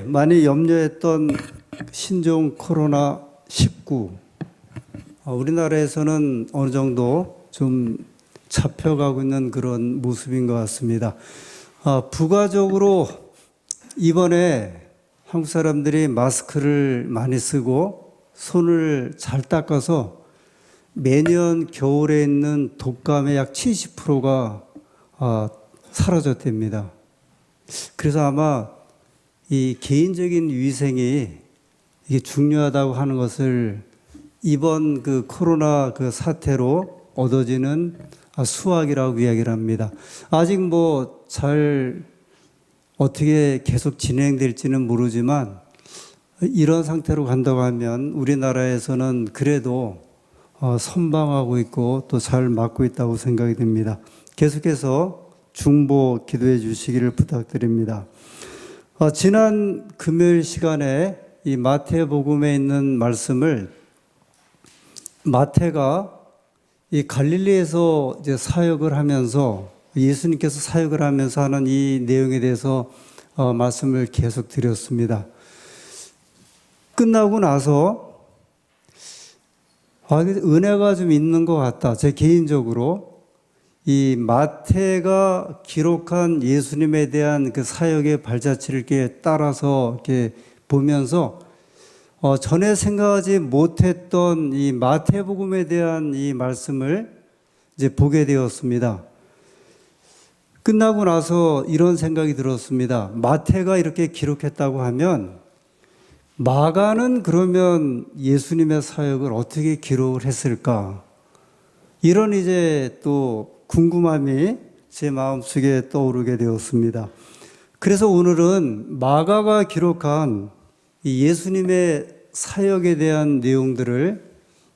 많이 염려했던 신종 코로나19. 우리나라에서는 어느 정도 좀 잡혀가고 있는 그런 모습인 것 같습니다. 부가적으로 이번에 한국 사람들이 마스크를 많이 쓰고 손을 잘 닦아서 매년 겨울에 있는 독감의 약 70%가 사라졌답니다. 그래서 아마 이 개인적인 위생이 이게 중요하다고 하는 것을 이번 그 코로나 그 사태로 얻어지는 수확이라고 이야기를 합니다. 아직 뭐 잘 어떻게 계속 진행될지는 모르지만 이런 상태로 간다고 하면 우리나라에서는 그래도 선방하고 있고 또 잘 막고 있다고 생각이 듭니다. 계속해서 중보 기도해 주시기를 부탁드립니다. 지난 금요일 시간에 이 마태복음에 있는 말씀을 마태가 이 갈릴리에서 이제 사역을 하면서 예수님께서 사역을 하면서 하는 이 내용에 대해서 말씀을 계속 드렸습니다. 끝나고 나서 은혜가 좀 있는 것 같다. 제 개인적으로 이 마태가 기록한 예수님에 대한 그 사역의 발자취를 이렇게 따라서 이렇게 보면서 전에 생각하지 못했던 이 마태복음에 대한 이 말씀을 이제 보게 되었습니다. 끝나고 나서 이런 생각이 들었습니다. 마태가 이렇게 기록했다고 하면 마가는 그러면 예수님의 사역을 어떻게 기록을 했을까? 이런 이제 또 궁금함이 제 마음속에 떠오르게 되었습니다. 그래서 오늘은 마가가 기록한 이 예수님의 사역에 대한 내용들을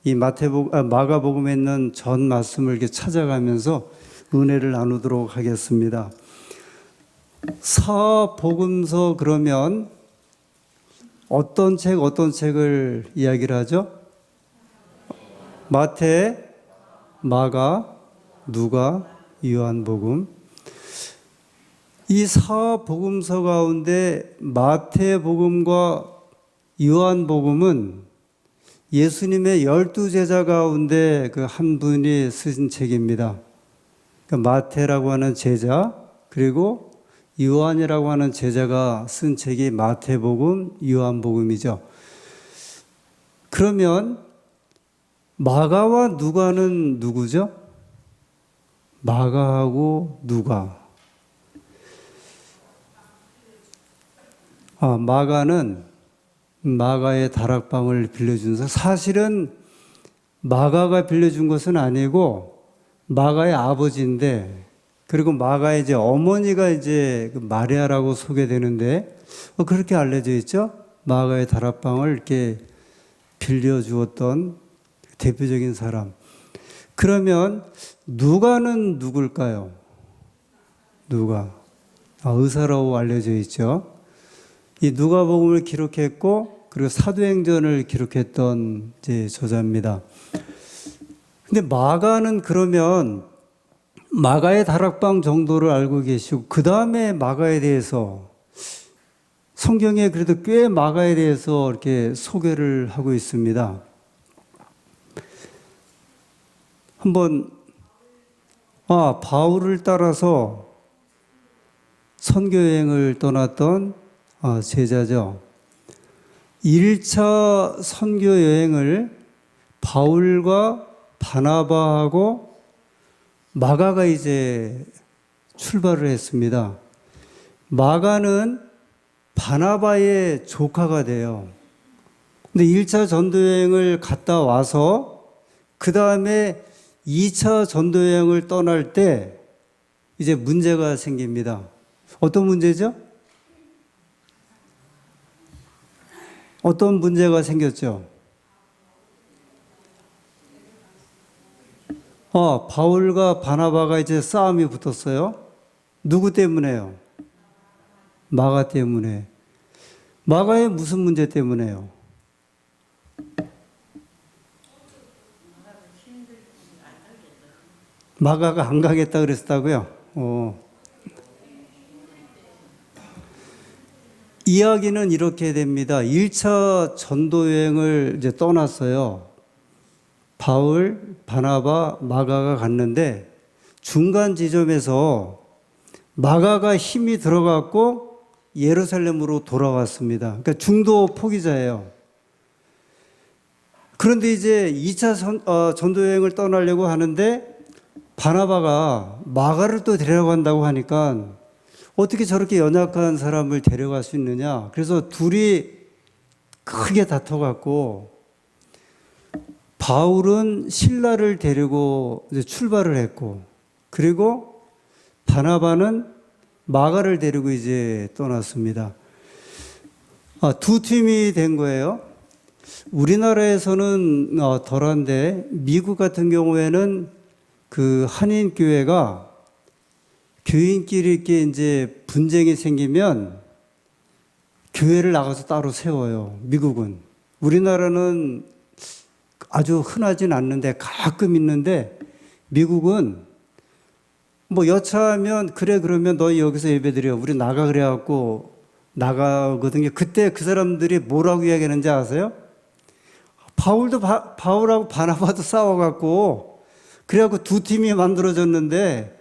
이 마가복음에 있는 전 말씀을 이렇게 찾아가면서 은혜를 나누도록 하겠습니다. 사복음서 그러면 어떤 책을 이야기를 하죠? 마태, 마가, 누가, 요한복음. 이 사복음서 가운데 마태복음과 요한복음은 예수님의 12제자 가운데 그 한 분이 쓰신 책입니다. 그러니까 마태라고 하는 제자, 그리고 요한이라고 하는 제자가 쓴 책이 마태복음, 요한복음이죠. 그러면 마가와 누가는 누구죠? 마가하고 누가. 마가는 마가의 다락방을 빌려준 사실은 마가가 빌려준 것은 아니고 마가의 아버지인데, 그리고 마가의 이제 어머니가 이제 마리아라고 소개되는데 그렇게 알려져 있죠. 마가의 다락방을 이렇게 빌려주었던 대표적인 사람. 그러면 누가는 누굴까요? 누가? 의사라고 알려져 있죠. 이 누가복음을 기록했고 그리고 사도행전을 기록했던 이제 저자입니다. 근데 마가는 그러면 마가의 다락방 정도를 알고 계시고 그 다음에 마가에 대해서 성경에 그래도 꽤 마가에 대해서 이렇게 소개를 하고 있습니다. 한번 바울을 따라서 선교 여행을 떠났던 제자죠. 1차 선교 여행을 바울과 바나바하고 마가가 이제 출발을 했습니다. 마가는 바나바의 조카가 돼요. 근데 1차 전도여행을 갔다 와서 그 다음에 2차 전도여행을 떠날 때 이제 문제가 생깁니다. 어떤 문제죠? 어떤 문제가 생겼죠? 바울과 바나바가 이제 싸움이 붙었어요. 누구 때문에요? 마가 때문에. 마가의 무슨 문제 때문에요? 마가가 안 가겠다 그랬다고요? 이야기는 이렇게 됩니다. 1차 전도 여행을 이제 떠났어요. 바울, 바나바, 마가가 갔는데 중간 지점에서 마가가 힘이 들어갔고 예루살렘으로 돌아왔습니다. 그러니까 중도 포기자예요. 그런데 이제 2차 전도 여행을 떠나려고 하는데 바나바가 마가를 또 데려간다고 하니까 어떻게 저렇게 연약한 사람을 데려갈 수 있느냐. 그래서 둘이 크게 다퉈갖고 바울은 실라를 데리고 이제 출발을 했고, 그리고 바나바는 마가를 데리고 이제 떠났습니다. 두 팀이 된 거예요. 우리나라에서는 덜한데 미국 같은 경우에는 그 한인교회가 교인끼리 이렇게 이제 분쟁이 생기면 교회를 나가서 따로 세워요. 미국은. 우리나라는 아주 흔하진 않는데 가끔 있는데 미국은 뭐 여차하면 그래 그러면 너희 여기서 예배드려. 우리 나가 그래갖고 나가거든요. 그때 그 사람들이 뭐라고 이야기하는지 아세요? 바울하고 바나바도 싸워갖고 그래갖고 두 팀이 만들어졌는데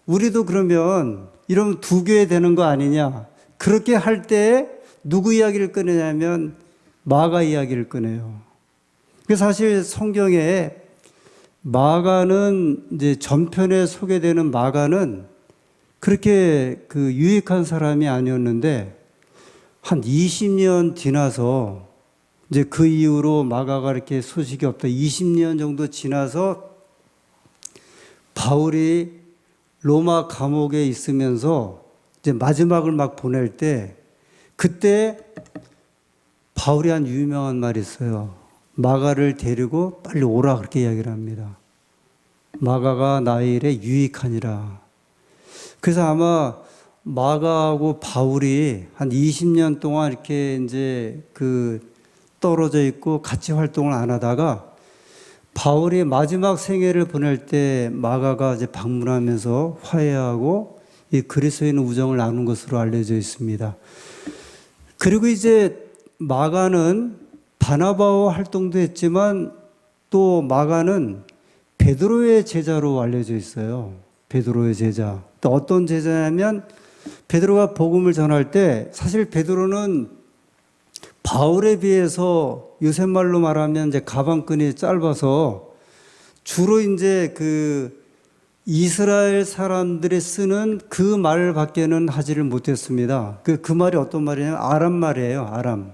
우리도 그러면 이러면 두 교회 되는 거 아니냐. 그렇게 할 때 누구 이야기를 꺼내냐면 마가 이야기를 꺼내요. 그래서 사실 성경에 마가는 이제 전편에 소개되는 마가는 그렇게 그 유익한 사람이 아니었는데 한 20년 지나서 이제 그 이후로 마가가 이렇게 소식이 없다. 20년 정도 지나서 바울이 로마 감옥에 있으면서 이제 마지막을 막 보낼 때 그때 바울이 한 유명한 말이 있어요. 마가를 데리고 빨리 오라 그렇게 이야기를 합니다. 마가가 나의 일에 유익하니라. 그래서 아마 마가하고 바울이 한 20년 동안 이렇게 이제 그 떨어져 있고 같이 활동을 안 하다가 바울이 마지막 생애를 보낼 때 마가가 이제 방문하면서 화해하고 이 그리스도인의 우정을 나눈 것으로 알려져 있습니다. 그리고 이제 마가는 바나바와 활동도 했지만 또 마가는 베드로의 제자로 알려져 있어요. 베드로의 제자. 또 어떤 제자냐면 베드로가 복음을 전할 때 사실 베드로는 바울에 비해서 요새 말로 말하면 이제 가방끈이 짧아서 주로 이제 그 이스라엘 사람들이 쓰는 그 말밖에는 하지를 못했습니다. 그 말이 어떤 말이냐면 아람 말이에요. 아람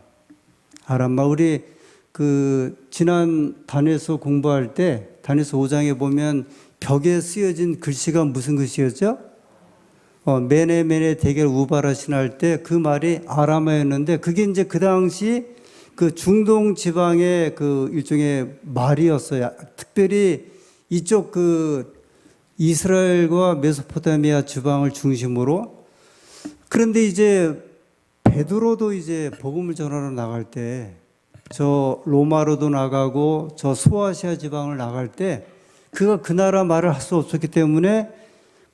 말. 우리 그 지난 다니엘서 공부할 때 다니엘서 5장에 보면 벽에 쓰여진 글씨가 무슨 글씨였죠? 메네 대결 우바라신 할 때 그 말이 아람어였는데 그게 이제 그 당시 그 중동 지방의 그 일종의 말이었어요. 특별히 이쪽 그 이스라엘과 메소포타미아 지방을 중심으로. 그런데 이제 베드로도 이제 복음을 전하러 나갈 때 저 로마로도 나가고 저 소아시아 지방을 나갈 때 그가 그 나라 말을 할 수 없었기 때문에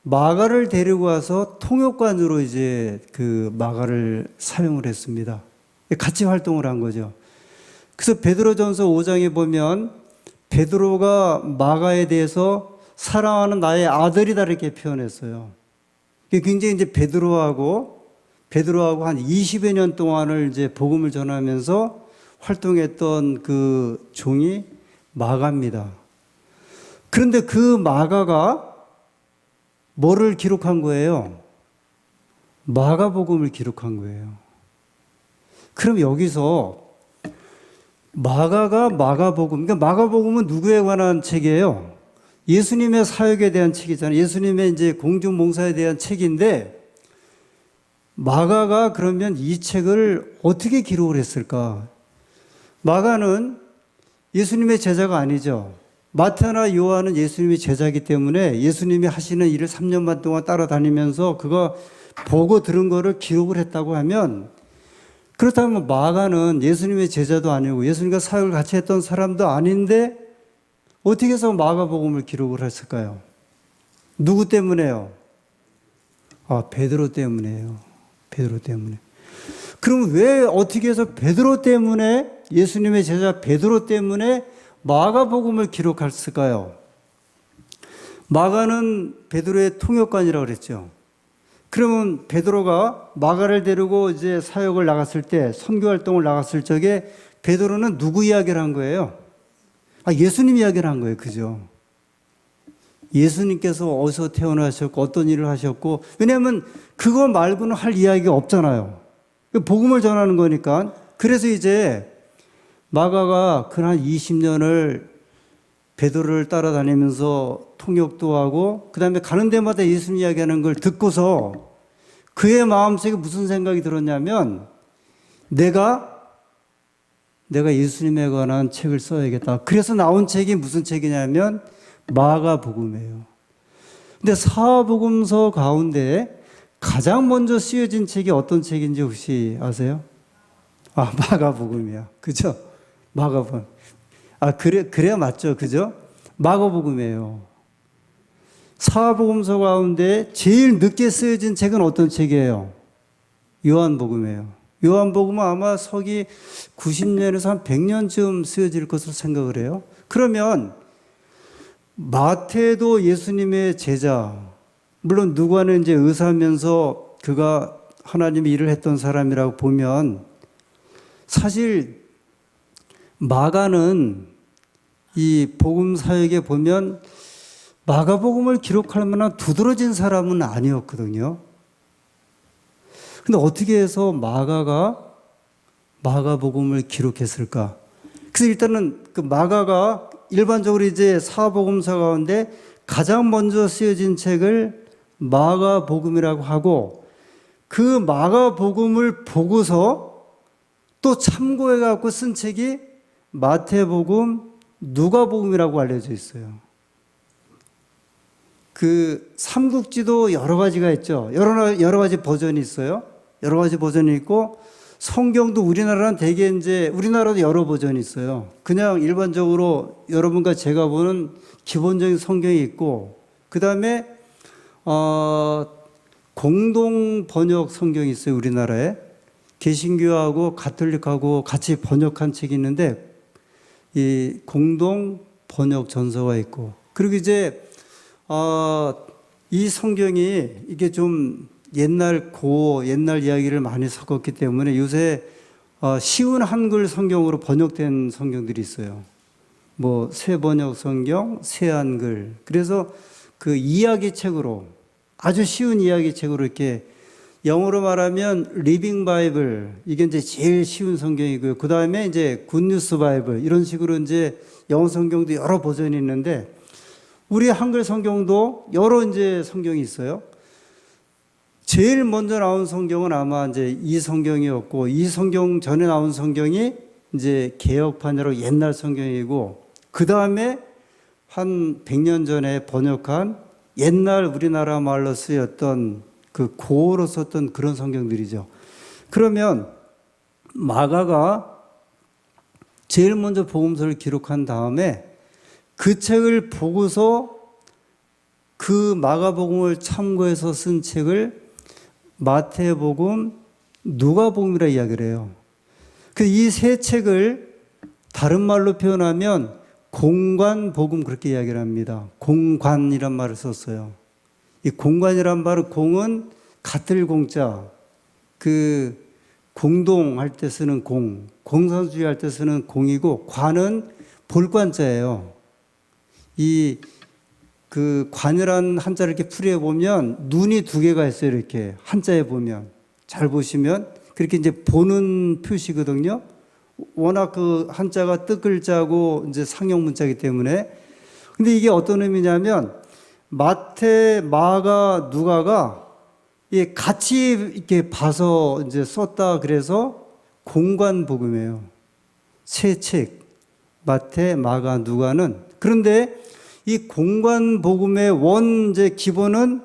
마가를 데리고 와서 통역관으로 이제 그 마가를 사용을 했습니다. 같이 활동을 한 거죠. 그래서 베드로전서 5장에 보면 베드로가 마가에 대해서 사랑하는 나의 아들이다 이렇게 표현했어요. 굉장히 이제 베드로하고 한 20여 년 동안을 이제 복음을 전하면서 활동했던 그 종이 마가입니다. 그런데 그 마가가 뭐를 기록한 거예요? 마가복음을 기록한 거예요. 그럼 여기서 마가가 마가복음, 그러니까 마가복음은 누구에 관한 책이에요? 예수님의 사역에 대한 책이잖아요. 예수님의 이제 공중봉사에 대한 책인데 마가가 그러면 이 책을 어떻게 기록을 했을까? 마가는 예수님의 제자가 아니죠. 마태나 요한은 예수님의 제자이기 때문에 예수님이 하시는 일을 3년 반 동안 따라다니면서 그거 보고 들은 거를 기록을 했다고 하면 그렇다면 마가는 예수님의 제자도 아니고 예수님과 사역을 같이 했던 사람도 아닌데 어떻게 해서 마가복음을 기록을 했을까요? 누구 때문에요? 베드로 때문에요. 베드로 때문에. 그럼 왜 어떻게 해서 베드로 때문에, 예수님의 제자 베드로 때문에 마가복음을 기록했을까요? 마가는 베드로의 통역관이라고 그랬죠. 그러면 베드로가 마가를 데리고 이제 사역을 나갔을 때, 선교 활동을 나갔을 적에 베드로는 누구 이야기를 한 거예요? 예수님 이야기를 한 거예요. 그죠? 예수님께서 어디서 태어나셨고 어떤 일을 하셨고, 왜냐하면 그거 말고는 할 이야기가 없잖아요. 복음을 전하는 거니까. 그래서 이제 마가가 그한 20년을 베드로를 따라다니면서 통역도 하고, 그 다음에 가는 데마다 예수님 이야기하는 걸 듣고서 그의 마음속에 무슨 생각이 들었냐면, 내가 예수님에 관한 책을 써야겠다. 그래서 나온 책이 무슨 책이냐면 마가복음이에요. 근데 사복음서 가운데 가장 먼저 쓰여진 책이 어떤 책인지 혹시 아세요? 마가복음이야. 그죠? 마가복음. 그래야 맞죠. 그죠? 마가복음이에요. 사복음서 가운데 제일 늦게 쓰여진 책은 어떤 책이에요? 요한복음이에요. 요한복음은 아마 서기 90년에서 한 100년쯤 쓰여질 것으로 생각을 해요. 그러면 마태도 예수님의 제자, 물론 누가는 이제 의사면서 그가 하나님의 일을 했던 사람이라고 보면, 사실 마가는 이 복음 사역에 보면 마가복음을 기록할 만한 두드러진 사람은 아니었거든요. 근데 어떻게 해서 마가가 마가복음을 기록했을까? 그래서 일단은 그 마가가 일반적으로 이제 사복음서 가운데 가장 먼저 쓰여진 책을 마가복음이라고 하고, 그 마가복음을 보고서 또 참고해 갖고 쓴 책이 마태복음, 누가복음이라고 알려져 있어요. 그 삼국지도 여러 가지가 있죠. 여러 가지 버전이 있어요. 여러 가지 버전이 있고, 성경도 우리나라는 대개 이제 우리나라도 여러 버전이 있어요. 그냥 일반적으로 여러분과 제가 보는 기본적인 성경이 있고, 그 다음에 공동 번역 성경이 있어요. 우리나라에 개신교하고 가톨릭하고 같이 번역한 책이 있는데, 이 공동 번역 전서가 있고, 그리고 이제 이 성경이 이게 좀 옛날 이야기를 많이 섞었기 때문에 요새 쉬운 한글 성경으로 번역된 성경들이 있어요. 뭐 새 번역 성경, 새 한글. 그래서 그 이야기 책으로, 아주 쉬운 이야기 책으로, 이렇게 영어로 말하면 리빙 바이블, 이게 이제 제일 쉬운 성경이고요. 그 다음에 이제 굿뉴스 바이블, 이런 식으로 이제 영어 성경도 여러 버전이 있는데, 우리 한글 성경도 여러 이제 성경이 있어요. 제일 먼저 나온 성경은 아마 이제 이 성경이었고, 이 성경 전에 나온 성경이 이제 개역판이라고 옛날 성경이고, 그 다음에 한 100년 전에 번역한 옛날 우리나라 말로 쓰였던 그 고어로 썼던 그런 성경들이죠. 그러면 마가가 제일 먼저 복음서를 기록한 다음에 그 책을 보고서 그 마가복음을 참고해서 쓴 책을 마태복음, 누가복음이라 이야기를 해요. 이 세 책을 다른 말로 표현하면 공관복음, 그렇게 이야기를 합니다. 공관이란 말을 썼어요. 이 공관이란 말은, 공은 같을 공자, 그 공동할 때 쓰는 공산주의 할 때 쓰는 공이고, 관은 볼관자예요. 그 관이란 한자를 이렇게 풀이해 보면 눈이 두 개가 있어요. 이렇게 한자에 보면, 잘 보시면 그렇게 이제 보는 표시거든요. 워낙 그 한자가 뜻글자고 이제 상형 문자이기 때문에. 근데 이게 어떤 의미냐면, 마태, 마가, 누가가 같이 이렇게 봐서 이제 썼다. 그래서 공관복음이에요. 세 책, 마태, 마가, 누가는. 그런데 이 공관복음의 원제 기본은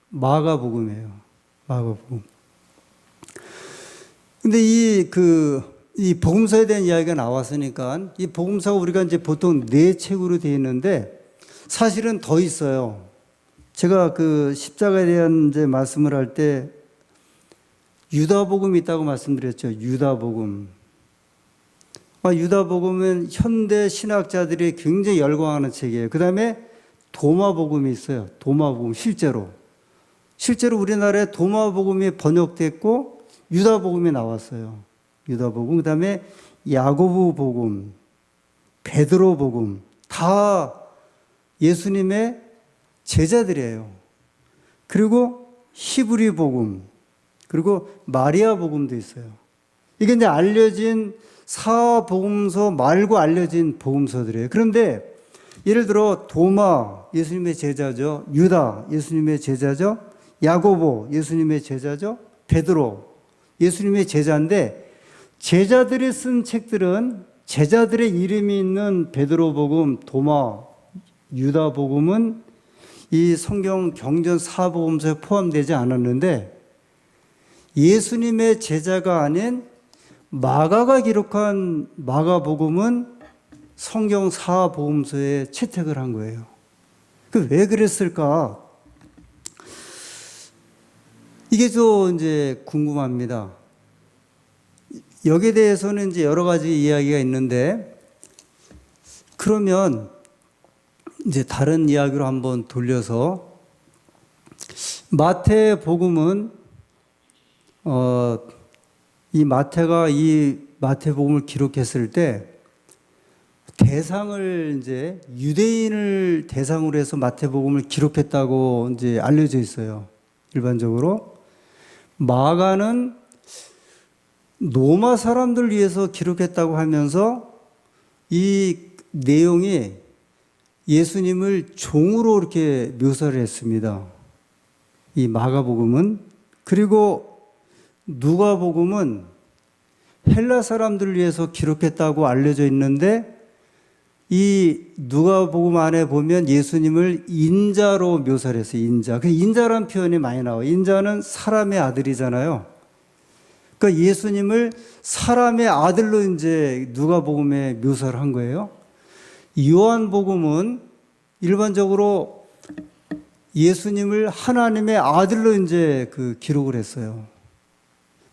마가복음이에요. 마가복음. 근데 이 복음서에 대한 이야기가 나왔으니까, 이 복음서가 우리가 이제 보통 4책으로 되어 있는데 사실은 더 있어요. 제가 그 십자가에 대한 이제 말씀을 할 때 유다복음이 있다고 말씀드렸죠. 유다복음. 유다복음은 현대 신학자들이 굉장히 열광하는 책이에요. 그 다음에 도마복음이 있어요. 도마복음, 실제로 우리나라에 도마복음이 번역됐고 유다복음이 나왔어요. 유다복음, 그 다음에 야고보복음, 베드로복음, 다 예수님의 제자들이에요. 그리고 히브리복음, 그리고 마리아복음도 있어요. 이게 이제 알려진 사복음서 말고 알려진 복음서들이에요. 그런데 예를 들어 도마, 예수님의 제자죠. 유다, 예수님의 제자죠. 야고보, 예수님의 제자죠. 베드로, 예수님의 제자인데 제자들이 쓴 책들은 제자들의 이름이 있는 베드로복음, 도마, 유다복음은 이 성경 경전 사복음서에 포함되지 않았는데 예수님의 제자가 아닌 마가가 기록한 마가복음은 성경 사복음서에 채택을 한 거예요. 왜 그랬을까? 이게 좀 이제 궁금합니다. 여기에 대해서는 이제 여러 가지 이야기가 있는데, 그러면 이제 다른 이야기로 한번 돌려서 마태복음은 이 마태가 이 마태복음을 기록했을 때 대상을 이제 유대인을 대상으로 해서 마태복음을 기록했다고 이제 알려져 있어요. 일반적으로 마가는 로마 사람들 위해서 기록했다고 하면서 이 내용이 예수님을 종으로 이렇게 묘사를 했습니다. 이 마가복음은. 그리고 누가복음은 헬라 사람들을 위해서 기록했다고 알려져 있는데 이 누가복음 안에 보면 예수님을 인자로 묘사를 했어요. 인자. 그 인자라는 표현이 많이 나와요. 인자는 사람의 아들이잖아요. 그러니까 예수님을 사람의 아들로 이제 누가복음에 묘사를 한 거예요. 요한복음은 일반적으로 예수님을 하나님의 아들로 이제 그 기록을 했어요.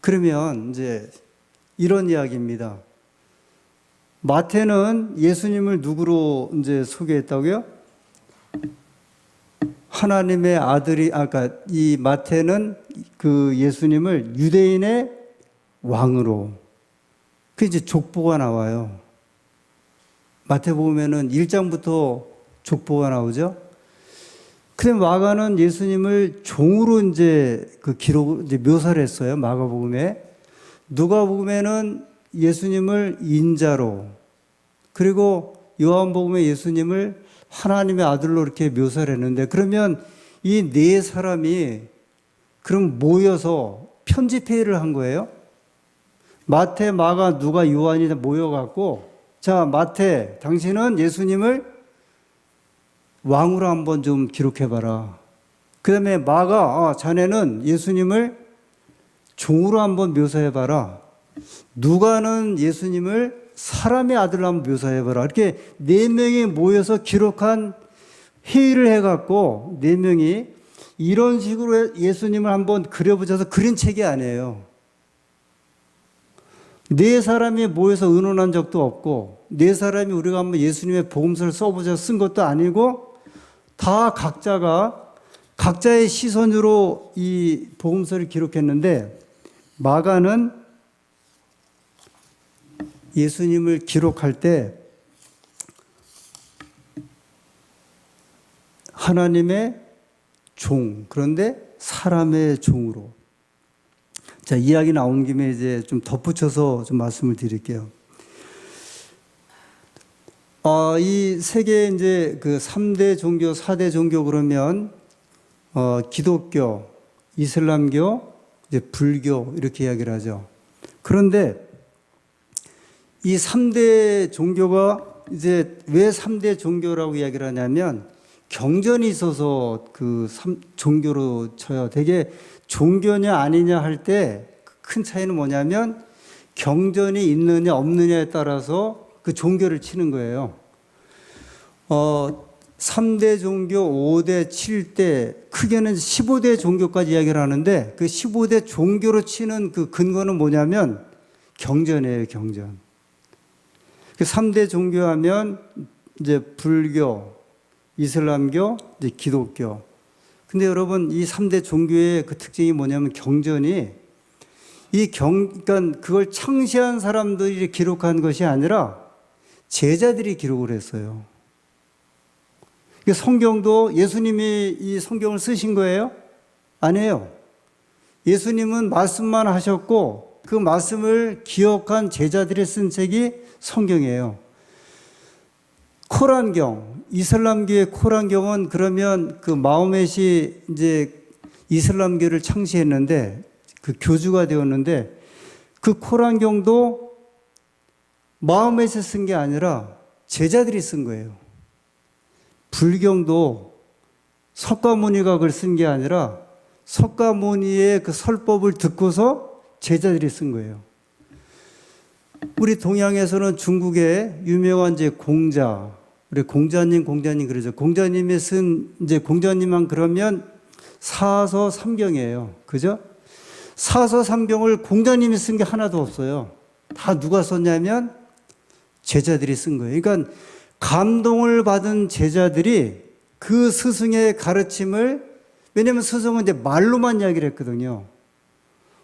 그러면 이제 이런 이야기입니다. 마태는 예수님을 누구로 이제 소개했다고요? 하나님의 아들이, 그러니까 이 마태는 그 예수님을 유대인의 왕으로. 그 이제 족보가 나와요. 마태복음에는 1장부터 족보가 나오죠. 근데 마가는 예수님을 종으로 이제 그 기록, 이제 묘사를 했어요. 마가복음에. 누가복음에는 예수님을 인자로, 그리고 요한복음에 예수님을 하나님의 아들로 이렇게 묘사를 했는데, 그러면 이 네 사람이 그럼 모여서 편집회의를 한 거예요. 마태, 마가, 누가, 요한이 모여갖고, 자, 마태, 당신은 예수님을 왕으로 한번 좀 기록해봐라. 그 다음에 마가, 자네는 예수님을 종으로 한번 묘사해봐라. 누가는 예수님을 사람의 아들로 한번 묘사해봐라. 이렇게 네 명이 모여서 기록한 회의를 해갖고 네 명이 이런 식으로 예수님을 한번 그려보자서 그린 책이 아니에요. 네 사람이 모여서 의논한 적도 없고, 네 사람이 우리가 한번 예수님의 복음서를 써보자 쓴 것도 아니고, 다 각자가 각자의 시선으로 이 복음서를 기록했는데, 마가는 예수님을 기록할 때 하나님의 종, 그런데 사람의 종으로. 자, 이야기 나온 김에 이제 좀 덧붙여서 좀 말씀을 드릴게요. 이 세계 이제 그 3대 종교, 4대 종교 그러면 기독교, 이슬람교, 이제 불교 이렇게 이야기를 하죠. 그런데 이 3대 종교가 이제 왜 3대 종교라고 이야기를 하냐면 경전이 있어서 그 종교로 쳐요. 되게 종교냐 아니냐 할 때 큰 차이는 뭐냐면 경전이 있느냐 없느냐에 따라서 그 종교를 치는 거예요. 3대 종교, 5대, 7대, 크게는 15대 종교까지 이야기를 하는데 그 15대 종교로 치는 그 근거는 뭐냐면 경전이에요, 경전. 그 3대 종교하면 이제 불교, 이슬람교, 이제 기독교. 근데 여러분 이 3대 종교의 그 특징이 뭐냐면 경전이 그러니까 그걸 창시한 사람들이 기록한 것이 아니라 제자들이 기록을 했어요. 성경도 예수님이 이 성경을 쓰신 거예요? 아니에요. 예수님은 말씀만 하셨고 그 말씀을 기억한 제자들이 쓴 책이 성경이에요. 코란경, 이슬람교의 코란경은 그러면 그 마호멧이 이제 이슬람교를 창시했는데 그 교주가 되었는데 그 코란경도 마호멧이 쓴 게 아니라 제자들이 쓴 거예요. 불경도 석가모니가 그걸 쓴 게 아니라 석가모니의 그 설법을 듣고서 제자들이 쓴 거예요. 우리 동양에서는 중국의 유명한 이제 공자, 우리 공자님 그러죠. 공자님이 쓴 이제 공자님만 그러면 사서 삼경이에요. 그죠? 사서 삼경을 공자님이 쓴 게 하나도 없어요. 다 누가 썼냐면 제자들이 쓴 거예요. 그러니까 감동을 받은 제자들이 그 스승의 가르침을, 왜냐하면 스승은 이제 말로만 이야기를 했거든요.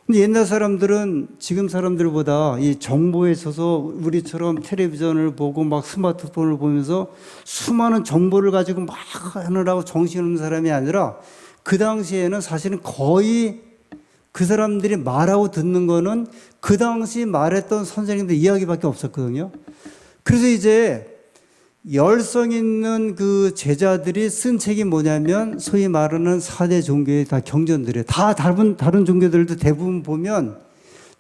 근데 옛날 사람들은 지금 사람들보다 이 정보에 있어서 우리처럼 텔레비전을 보고 막 스마트폰을 보면서 수많은 정보를 가지고 막 하느라고 정신없는 사람이 아니라 그 당시에는 사실은 거의 그 사람들이 말하고 듣는 거는 그 당시 말했던 선생님들 이야기밖에 없었거든요. 그래서 이제 열성 있는 그 제자들이 쓴 책이 뭐냐면 소위 말하는 4대 종교의 다 경전들이에요. 다 다른 종교들도 대부분 보면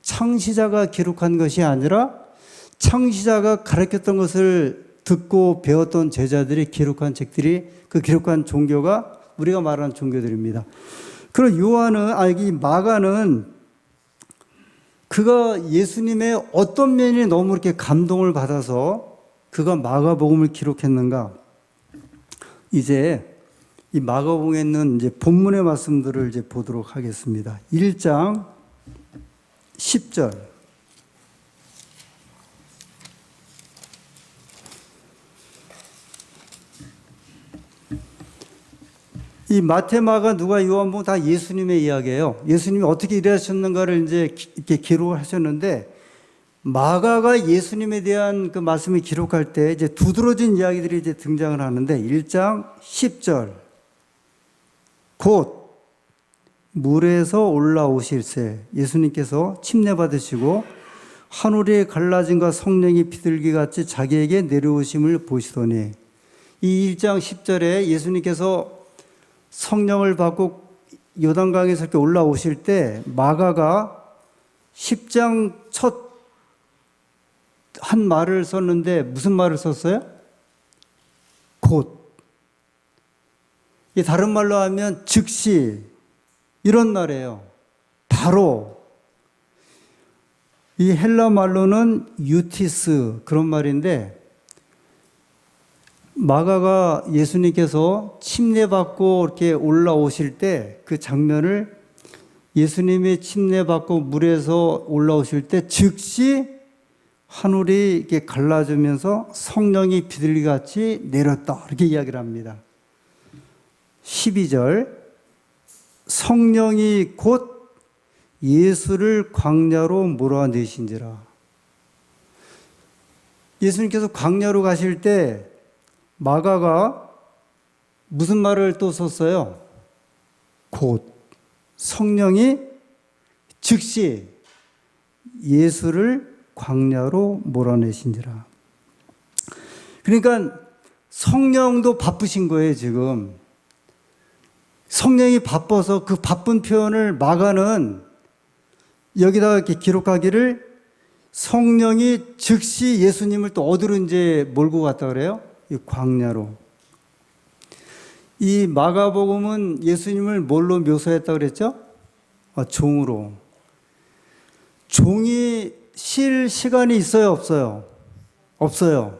창시자가 기록한 것이 아니라 창시자가 가르쳤던 것을 듣고 배웠던 제자들이 기록한 책들이 그 기록한 종교가 우리가 말하는 종교들입니다. 그리고 이 마가는 그가 예수님의 어떤 면이 너무 이렇게 감동을 받아서 그가 마가복음을 기록했는가? 이제 이 마가복음에 있는 이제 본문의 말씀들을 이제 보도록 하겠습니다. 1장 10절. 이 마태, 마가, 누가, 요한복음 다 예수님의 이야기예요. 예수님이 어떻게 일하셨는가를 이제 이렇게 기록을 하셨는데 마가가 예수님에 대한 그 말씀을 기록할 때 이제 두드러진 이야기들이 이제 등장을 하는데 1장 10절. 곧 물에서 올라오실새 예수님께서 침례 받으시고 하늘의 갈라짐과 성령이 비둘기 같이 자기에게 내려오심을 보시더니, 이 1장 10절에 예수님께서 성령을 받고 요단강에서 이렇게 올라오실 때 마가가 10장 첫 한 말을 썼는데 무슨 말을 썼어요? 곧. 다른 말로 하면 즉시, 이런 말이에요. 바로. 이 헬라 말로는 유티스, 그런 말인데 마가가 예수님께서 침례받고 이렇게 올라오실 때 그 장면을, 예수님이 침례받고 물에서 올라오실 때 즉시 하늘이 이렇게 갈라지면서 성령이 비둘기같이 내렸다, 이렇게 이야기를 합니다. 12절. 성령이 곧 예수를 광야로 몰아내신지라. 예수님께서 광야로 가실 때 마가가 무슨 말을 또 썼어요? 곧. 성령이 즉시 예수를 광야로 몰아내신지라. 그러니까 성령도 바쁘신 거예요, 지금. 성령이 바빠서 그 바쁜 표현을 마가는 여기다가 이렇게 기록하기를 성령이 즉시 예수님을 또 어디로 이제 몰고 갔다 그래요? 이 광야로. 이 마가복음은 예수님을 뭘로 묘사했다 그랬죠? 종으로. 종이 쉴 시간이 있어요, 없어요? 없어요.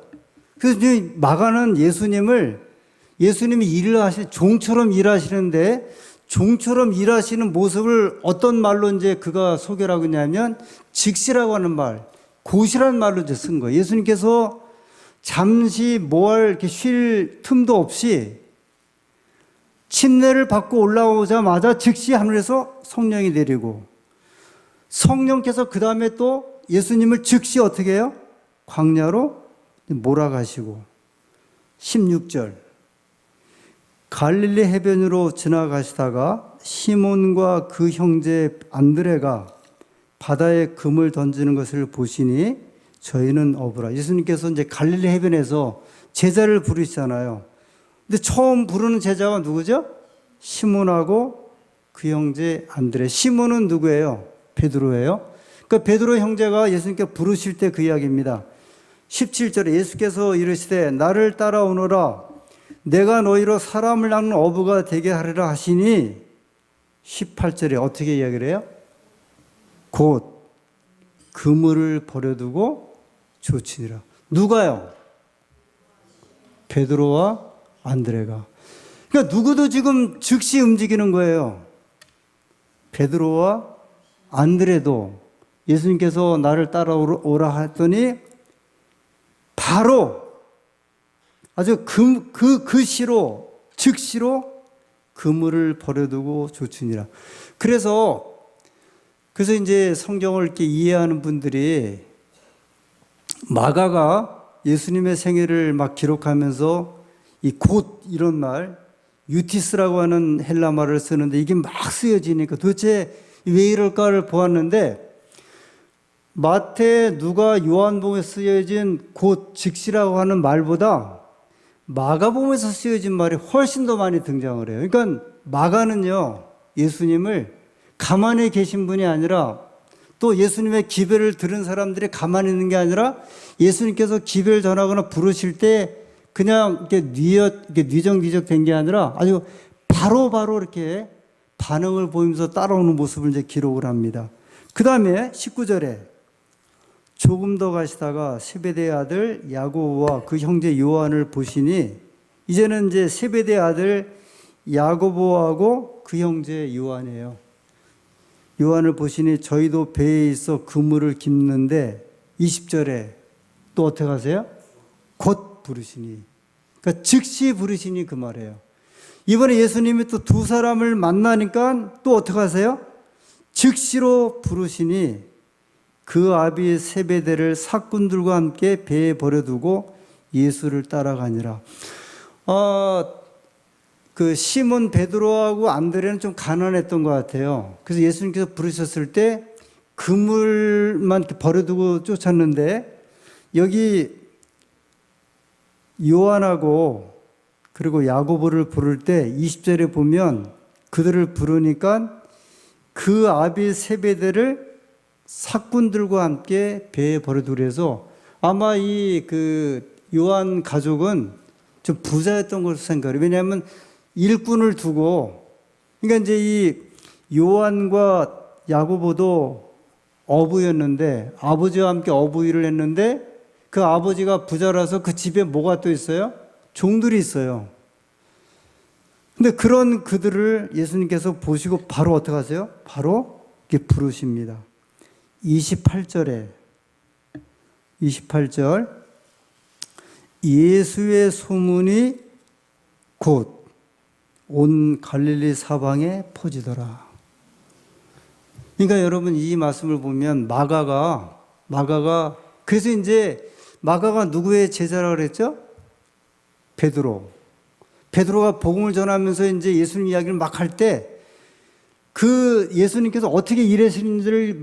그래서 마가는 예수님을 예수님이 종처럼 일하시는데 종처럼 일하시는 모습을 어떤 말로 이제 그가 소개를 하고 있냐면 직시라고 하는 말, 곧이라는 말로 이제 쓴 거예요. 예수님께서 잠시 이렇게 쉴 틈도 없이 침례를 받고 올라오자마자 즉시 하늘에서 성령이 내리고 성령께서 그 다음에 또 예수님을 즉시 어떻게 해요? 광야로 몰아가시고 16절 갈릴리 해변으로 지나가시다가 시몬과 그 형제 안드레가 바다에 금을 던지는 것을 보시니 저희는 어부라. 예수님께서 이제 갈릴리 해변에서 제자를 부르시잖아요. 근데 처음 부르는 제자가 누구죠? 시몬하고 그 형제 안드레. 시몬은 누구예요? 베드로예요. 그러니까 베드로 형제가 예수님께 부르실 때 그 이야기입니다. 17절에 예수께서 이르시되 나를 따라오너라 내가 너희로 사람을 낚는 어부가 되게 하리라 하시니 18절에 어떻게 이야기를 해요? 곧 그물을 버려두고 조치니라. 누가요? 베드로와 안드레가. 그러니까 누구도 지금 즉시 움직이는 거예요. 베드로와 안드레도 예수님께서 나를 따라오라 했더니 바로 아주 그 시로 즉시로 그물을 버려두고 조치니라. 그래서 이제 성경을 이렇게 이해하는 분들이 마가가 예수님의 생애를 막 기록하면서 이 곧 이런 말 유티스라고 하는 헬라 말을 쓰는데 이게 막 쓰여지니까 도대체 왜 이럴까를 보았는데 마태, 누가, 요한복음에 쓰여진 곧 즉시라고 하는 말보다 마가복음에서 쓰여진 말이 훨씬 더 많이 등장을 해요. 그러니까 마가는요 예수님을 가만히 계신 분이 아니라 또 예수님의 기별을 들은 사람들이 가만히 있는 게 아니라 예수님께서 기별 전하거나 부르실 때 그냥 이렇게 뉘적뉘적 된 게 아니라 아주 바로바로 이렇게 반응을 보이면서 따라오는 모습을 이제 기록을 합니다. 그 다음에 19절에 조금 더 가시다가 세베대의 아들 야고보와 그 형제 요한을 보시니 이제는 이제 세베대의 아들 야고보하고 그 형제 요한이에요. 요한을 보시니 저희도 배에 있어 그물을 깁는데 20절에 또 어떻게 하세요? 곧 부르시니. 그러니까 즉시 부르시니 그 말이에요. 이번에 예수님이 또 두 사람을 만나니까 또 어떻게 하세요? 즉시로 부르시니 그 아비 세베대를 사꾼들과 함께 배에 버려두고 예수를 따라가니라. 그 시몬 베드로하고 안드레는 좀 가난했던 것 같아요. 그래서 예수님께서 부르셨을 때 그물만 버려두고 쫓았는데 여기 요한하고 그리고 야고보를 부를 때 20절에 보면 그들을 부르니까 그 아비 세베대를 사꾼들과 함께 배에 버려두고 해서 아마 이 그 요한 가족은 좀 부자였던 것으로 생각해요. 왜냐하면 일꾼을 두고 그러니까 이제 이 요한과 야고보도 어부였는데 아버지와 함께 어부 일을 했는데 그 아버지가 부자라서 그 집에 뭐가 또 있어요? 종들이 있어요. 근데 그런 그들을 예수님께서 보시고 바로 어떻게 하세요? 바로 이렇게 부르십니다. 28절 예수의 소문이 곧 온 갈릴리 사방에 퍼지더라. 그러니까 여러분 이 말씀을 보면 마가가 그래서 이제 마가가 누구의 제자라고 그랬죠? 베드로가 복음을 전하면서 이제 예수님 이야기를 막 할 때 그 예수님께서 어떻게 일하시는지를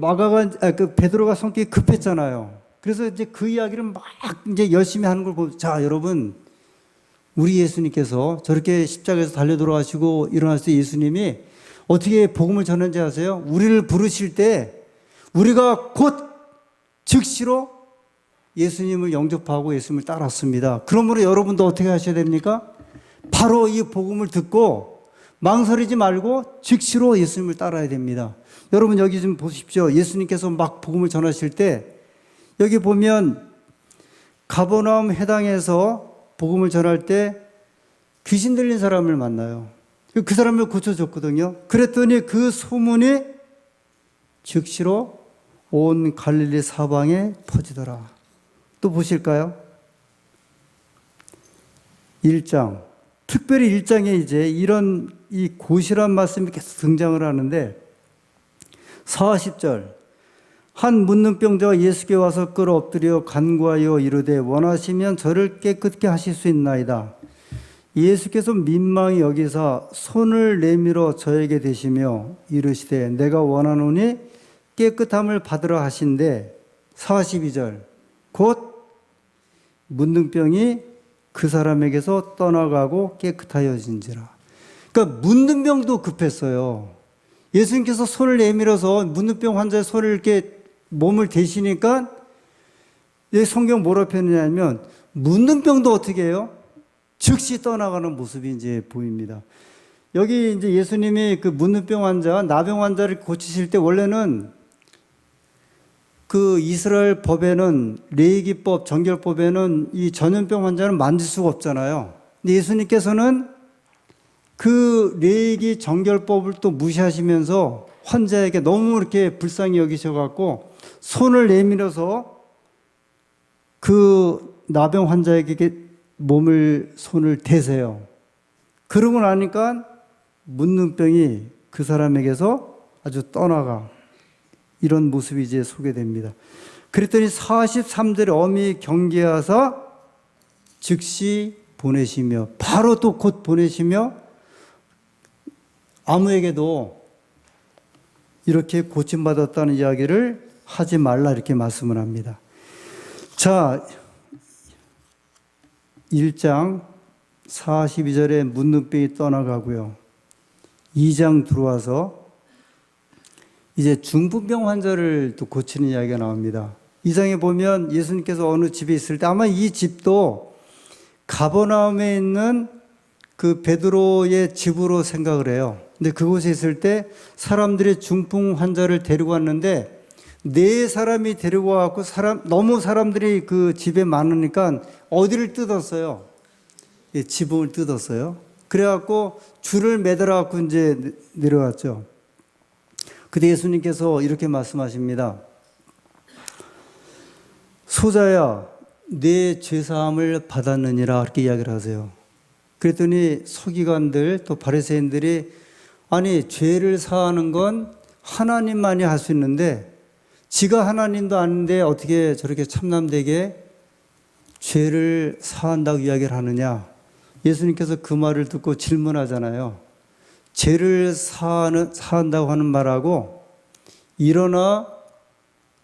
베드로가 성격이 급했잖아요. 그래서 이제 그 이야기를 막 이제 열심히 하는 걸 보면 자, 여러분 우리 예수님께서 저렇게 십자가에서 달려 돌아가시고 일어났을 때 예수님이 어떻게 복음을 전하는지 아세요? 우리를 부르실 때 우리가 곧 즉시로 예수님을 영접하고 예수님을 따랐습니다. 그러므로 여러분도 어떻게 하셔야 됩니까? 바로 이 복음을 듣고 망설이지 말고 즉시로 예수님을 따라야 됩니다. 여러분 여기 좀 보십시오. 예수님께서 막 복음을 전하실 때 여기 보면 가버나움 해당에서 복음을 전할 때 귀신 들린 사람을 만나요. 그 사람을 고쳐줬거든요. 그랬더니 그 소문이 즉시로 온 갈릴리 사방에 퍼지더라. 또 보실까요? 1장. 특별히 1장에 이제 이런 이 고실한 말씀이 계속 등장을 하는데 40절. 한 문둥병자가 예수께 와서 끌어 엎드려 간구하여 이르되 원하시면 저를 깨끗게 하실 수 있나이다. 예수께서 민망히 여기사 손을 내밀어 저에게 대시며 이르시되 내가 원하노니 깨끗함을 받으라 하신대. 42절. 곧 문둥병이 그 사람에게서 떠나가고 깨끗하여진지라. 그러니까 문둥병도 급했어요. 예수님께서 손을 내밀어서 문둥병 환자의 손을 이렇게 몸을 대시니까 성경 뭐라 표현하냐면 문둥병도 어떻게 해요? 즉시 떠나가는 모습이 이제 보입니다. 여기 이제 예수님이 그 문둥병 환자, 나병 환자를 고치실 때 원래는 그 이스라엘 법에는 레위기법, 정결법에는 이 전염병 환자는 만질 수가 없잖아요. 근데 예수님께서는 그 레위기 정결법을 또 무시하시면서 환자에게 너무 이렇게 불쌍히 여기셔갖고 손을 내밀어서 그 나병 환자에게 손을 대세요. 그러고 나니까 문둥병이 그 사람에게서 아주 떠나가. 이런 모습이 이제 소개됩니다. 그랬더니 43절에 엄히 경계하사 즉시 보내시며 바로 또 곧 보내시며 아무에게도 이렇게 고침받았다는 이야기를 하지 말라 이렇게 말씀을 합니다. 자, 1장 42절에 문둥병이 떠나가고요. 2장 들어와서 이제 중풍병 환자를 또 고치는 이야기가 나옵니다. 2장에 보면 예수님께서 어느 집에 있을 때 아마 이 집도 가버나움에 있는 그 베드로의 집으로 생각을 해요. 근데 그곳에 있을 때 사람들이 중풍 환자를 데리고 왔는데 4사람이 데리고 와갖고 너무 사람들이 그 집에 많으니까 어디를 뜯었어요? 예, 지붕을 뜯었어요. 그래갖고 줄을 매달아갖고 이제 내려왔죠. 그때 예수님께서 이렇게 말씀하십니다. 소자야, 내 죄사함을 받았느니라 이렇게 이야기를 하세요. 그랬더니 서기관들 또 바리새인들이 아니 죄를 사하는 건 하나님만이 할 수 있는데 지가 하나님도 아닌데 어떻게 저렇게 참남되게 죄를 사한다고 이야기를 하느냐. 예수님께서 그 말을 듣고 질문하잖아요. 죄를 사한다고 하는 말하고 일어나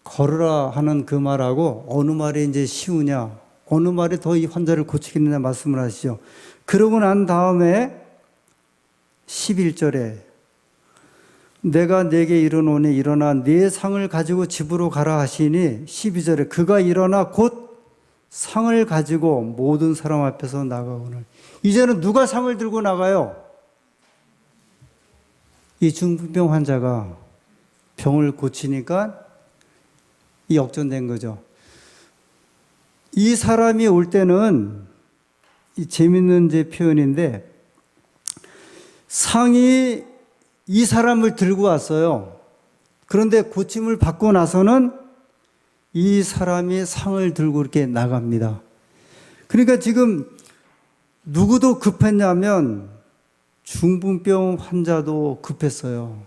걸으라 하는 그 말하고 어느 말이 이제 쉬우냐, 어느 말이 더 이 환자를 고치겠느냐 말씀을 하시죠. 그러고 난 다음에 11절에 내가 네게 이르노니 일어나 네 상을 가지고 집으로 가라 하시니 12절에 그가 일어나 곧 상을 가지고 모든 사람 앞에서 나가오늘. 이제는 누가 상을 들고 나가요? 이 중풍병 환자가 병을 고치니까 이 역전된 거죠. 이 사람이 올 때는 이 재밌는 제 표현인데 상이 이 사람을 들고 왔어요. 그런데 고침을 받고 나서는 이 사람이 상을 들고 이렇게 나갑니다. 그러니까 지금 누구도 급했냐면 중풍병 환자도 급했어요.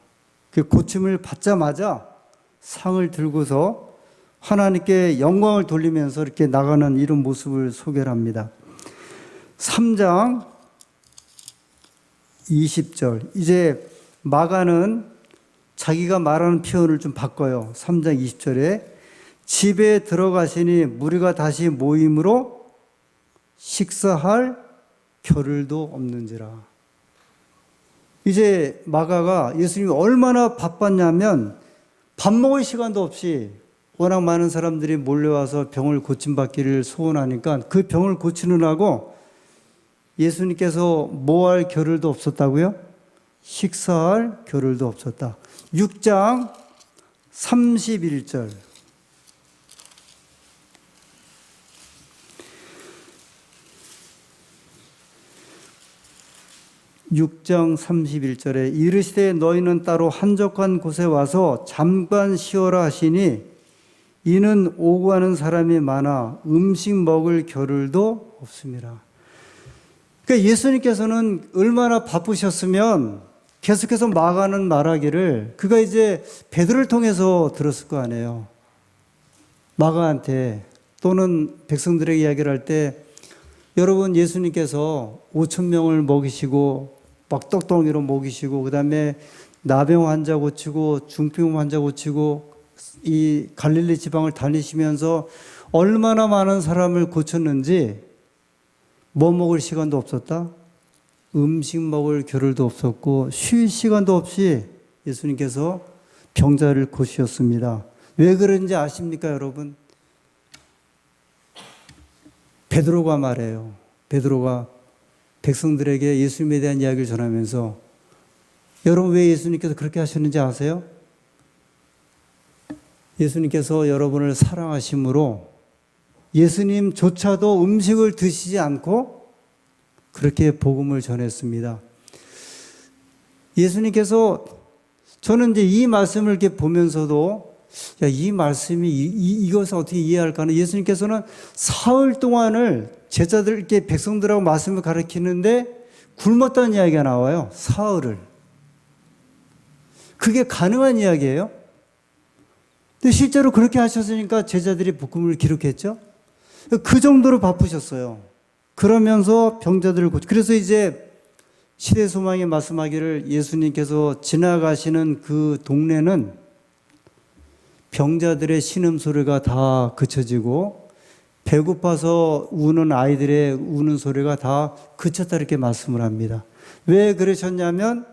그 고침을 받자마자 상을 들고서 하나님께 영광을 돌리면서 이렇게 나가는 이런 모습을 소개를 합니다. 3장 20절. 이제 마가는 자기가 말하는 표현을 좀 바꿔요. 3장 20절에 집에 들어가시니 무리가 다시 모임으로 식사할 겨를도 없는지라. 이제 마가가 예수님이 얼마나 바빴냐면 밥 먹을 시간도 없이 워낙 많은 사람들이 몰려와서 병을 고침받기를 소원하니까 그 병을 고치느라고 예수님께서 뭐 할 겨를도 없었다고요? 식사할 겨를도 없었다. 6장 31절. 6장 31절에 이르시되 너희는 따로 한적한 곳에 와서 잠깐 쉬어라 하시니 이는 오고 가는 사람이 많아 음식 먹을 겨를도 없습니다. 그러니까 예수님께서는 얼마나 바쁘셨으면 계속해서 마가는 말하기를 그가 이제 베드로를 통해서 들었을 거 아니에요. 마가한테 또는 백성들에게 이야기를 할 때 여러분 예수님께서 5천 명을 먹이시고 막 떡덩이로 먹이시고 그다음에 나병 환자 고치고 중풍 환자 고치고 이 갈릴리 지방을 다니시면서 얼마나 많은 사람을 고쳤는지 뭐 먹을 시간도 없었다? 음식 먹을 겨를도 없었고 쉴 시간도 없이 예수님께서 병자를 고치셨습니다. 왜 그런지 아십니까 여러분? 베드로가 말해요. 베드로가 백성들에게 예수님에 대한 이야기를 전하면서 여러분 왜 예수님께서 그렇게 하셨는지 아세요? 예수님께서 여러분을 사랑하심으로 예수님조차도 음식을 드시지 않고 그렇게 복음을 전했습니다. 예수님께서 저는 이제 이 말씀을 이렇게 보면서도 이 말씀이 이것을 어떻게 이해할까 하는 예수님께서는 사흘 동안을 제자들께 백성들하고 말씀을 가르치는데 굶었다는 이야기가 나와요. 사흘을. 그게 가능한 이야기예요? 근데 실제로 그렇게 하셨으니까 제자들이 복음을 기록했죠. 그 정도로 바쁘셨어요. 그러면서 병자들을 고치. 그래서 이제 시대 소망이 말씀하기를 예수님께서 지나가시는 그 동네는 병자들의 신음소리가 다 그쳐지고 배고파서 우는 아이들의 우는 소리가 다 그쳤다 이렇게 말씀을 합니다. 왜 그러셨냐면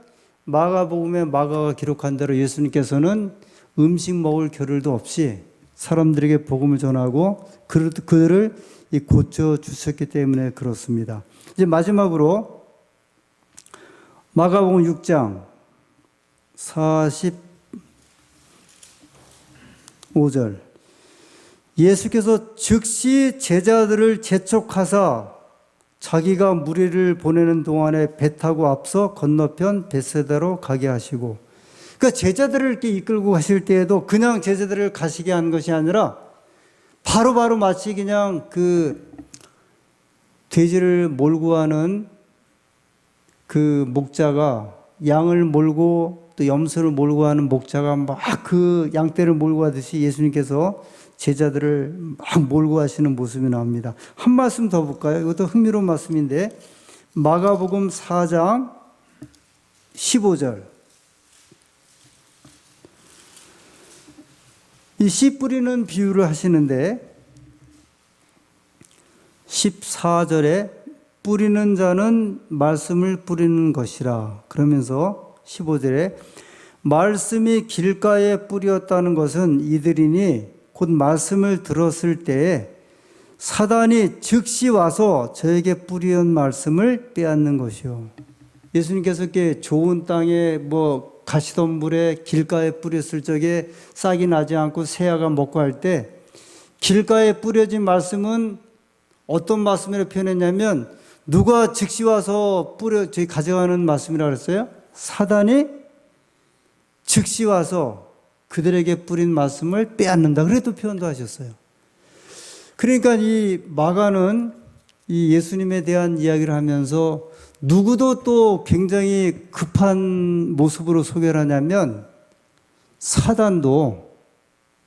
마가복음에 마가가 기록한 대로 예수님께서는 음식 먹을 겨를도 없이 사람들에게 복음을 전하고 그들을 고쳐 주셨기 때문에 그렇습니다. 이제 마지막으로 마가복음 6장 45절 예수께서 즉시 제자들을 재촉하사 자기가 무리를 보내는 동안에 배 타고 앞서 건너편 벳세다로 가게 하시고 그러니까 제자들을 이렇게 이끌고 가실 때에도 그냥 제자들을 가시게 한 것이 아니라 바로 마치 그냥 그 돼지를 몰고 가는 그 목자가 양을 몰고 또 염소를 몰고 가는 목자가 막 그 양떼를 몰고 가듯이 예수님께서 제자들을 막 몰고 가시는 모습이 나옵니다. 한 말씀 더 볼까요? 이것도 흥미로운 말씀인데 마가복음 4장 15절 이 씨 뿌리는 비유를 하시는데 14절에 뿌리는 자는 말씀을 뿌리는 것이라 그러면서 15절에 말씀이 길가에 뿌렸다는 것은 이들이니 곧 말씀을 들었을 때에 사단이 즉시 와서 저에게 뿌리온 말씀을 빼앗는 것이요. 예수님께서 이렇게 좋은 땅에 가시덤불에 길가에 뿌렸을 적에 싹이 나지 않고 새아가 먹고 할 때 길가에 뿌려진 말씀은 어떤 말씀이라고 표현했냐면 누가 즉시 와서 저희 가져가는 말씀이라고 그랬어요? 사단이 즉시 와서 그들에게 뿌린 말씀을 빼앗는다. 그래도 표현도 하셨어요. 그러니까 이 마가는 이 예수님에 대한 이야기를 하면서 누구도 또 굉장히 급한 모습으로 소개를 하냐면 사단도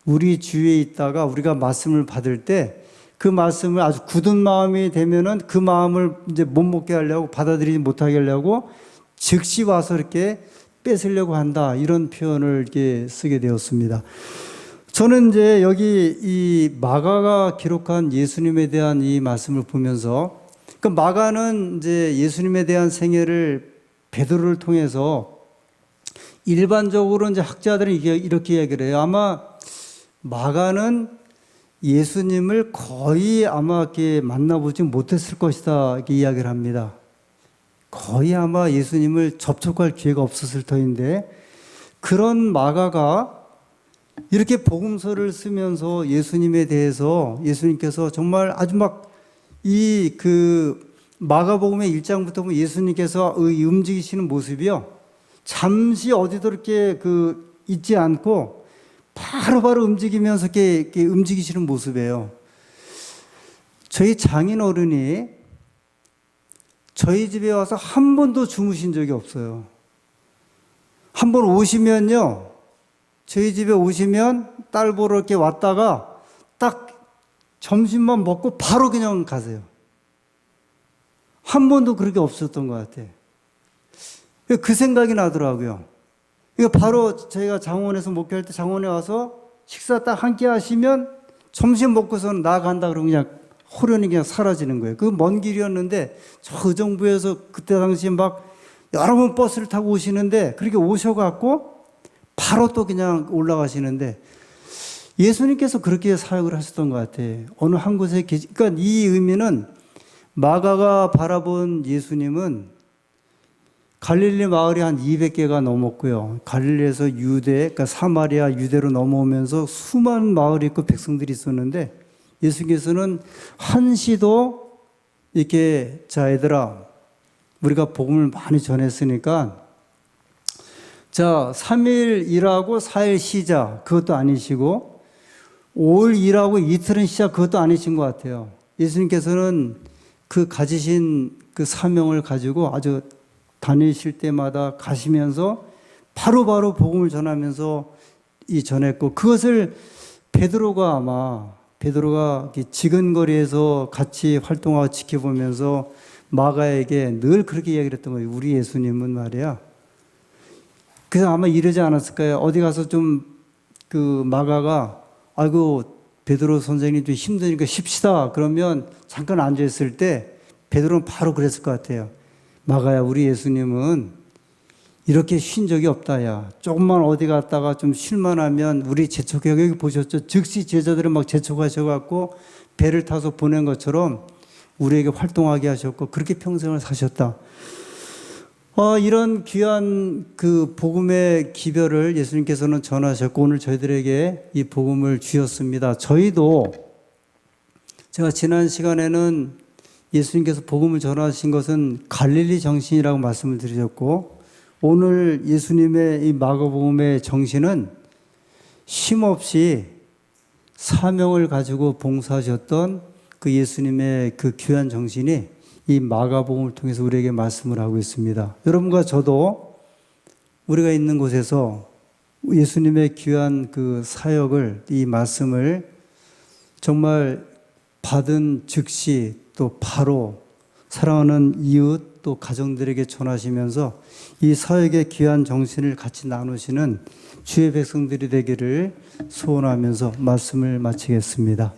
우리 주위에 있다가 우리가 말씀을 받을 때 그 말씀을 아주 굳은 마음이 되면은 그 마음을 이제 못 먹게 하려고 받아들이지 못하게 하려고 즉시 와서 이렇게 뺏으려고 한다. 이런 표현을 이렇게 쓰게 되었습니다. 저는 이제 여기 이 마가가 기록한 예수님에 대한 이 말씀을 보면서 그 마가는 이제 예수님에 대한 생애를 베드로를 통해서 일반적으로 이제 학자들은 이렇게 얘기를 해요. 아마 마가는 예수님을 거의 아마 이렇게 만나보지 못했을 것이다 이렇게 이야기를 합니다. 거의 아마 예수님을 접촉할 기회가 없었을 터인데 그런 마가가 이렇게 복음서를 쓰면서 예수님에 대해서 예수님께서 정말 아주 막 마가복음의 1장부터 보면 예수님께서 움직이시는 모습이요. 잠시 어디도 이렇게 있지 않고 바로바로 움직이면서 이렇게 움직이시는 모습이에요. 저희 장인 어른이 저희 집에 와서 한 번도 주무신 적이 없어요. 한 번 오시면요. 저희 집에 오시면 딸 보러 이렇게 왔다가 딱 점심만 먹고 바로 그냥 가세요. 한 번도 그렇게 없었던 것 같아요. 그 생각이 나더라고요. 이거 바로 저희가 장원에서 목회할 때 장원에 와서 식사 딱 한 끼 하시면 점심 먹고서는 나간다 그러면 그냥 호련히 그냥 사라지는 거예요. 그 먼 길이었는데 저 의정부에서 그때 당시에 막 여러 번 버스를 타고 오시는데 그렇게 오셔갖고 바로 또 그냥 올라가시는데 예수님께서 그렇게 사역을 하셨던 것 같아요. 어느 한 곳에 그러니까 이 의미는 마가가 바라본 예수님은 갈릴리 마을이 한 200개가 넘었고요. 갈릴리에서 유대, 그러니까 사마리아 유대로 넘어오면서 수많은 마을이 있고 백성들이 있었는데 예수께서는 한시도 이렇게 자 얘들아 우리가 복음을 많이 전했으니까 자 3일 일하고 4일 쉬자 그것도 아니시고 5일 일하고 이틀은 쉬자 그것도 아니신 것 같아요. 예수님께서는 그 가지신 그 사명을 가지고 아주 다니실 때마다 가시면서 바로바로 복음을 전하면서 전했고 그것을 베드로가 지근거리에서 같이 활동하고 지켜보면서 마가에게 늘 그렇게 이야기를 했던 거예요. 우리 예수님은 말이야. 그래서 아마 이러지 않았을까요? 어디 가서 좀 마가가 아이고 베드로 선생님 좀 힘드니까 쉽시다. 그러면 잠깐 앉아있을 때 베드로는 바로 그랬을 것 같아요. 마가야 우리 예수님은 이렇게 쉰 적이 없다. 야 조금만 어디 갔다가 좀 쉴만하면 우리 재촉해 여기 보셨죠? 즉시 제자들을 막 재촉하셔갖고 배를 타서 보낸 것처럼 우리에게 활동하게 하셨고 그렇게 평생을 사셨다. 이런 귀한 그 복음의 기별을 예수님께서는 전하셨고 오늘 저희들에게 이 복음을 주셨습니다. 저희도 제가 지난 시간에는 예수님께서 복음을 전하신 것은 갈릴리 정신이라고 말씀을 드렸고 오늘 예수님의 이 마가복음의 정신은 쉼없이 사명을 가지고 봉사하셨던 그 예수님의 그 귀한 정신이 이 마가복음을 통해서 우리에게 말씀을 하고 있습니다. 여러분과 저도 우리가 있는 곳에서 예수님의 귀한 그 사역을 이 말씀을 정말 받은 즉시 또 바로 사랑하는 이웃 또 가정들에게 전하시면서 이 사역의 귀한 정신을 같이 나누시는 주의 백성들이 되기를 소원하면서 말씀을 마치겠습니다.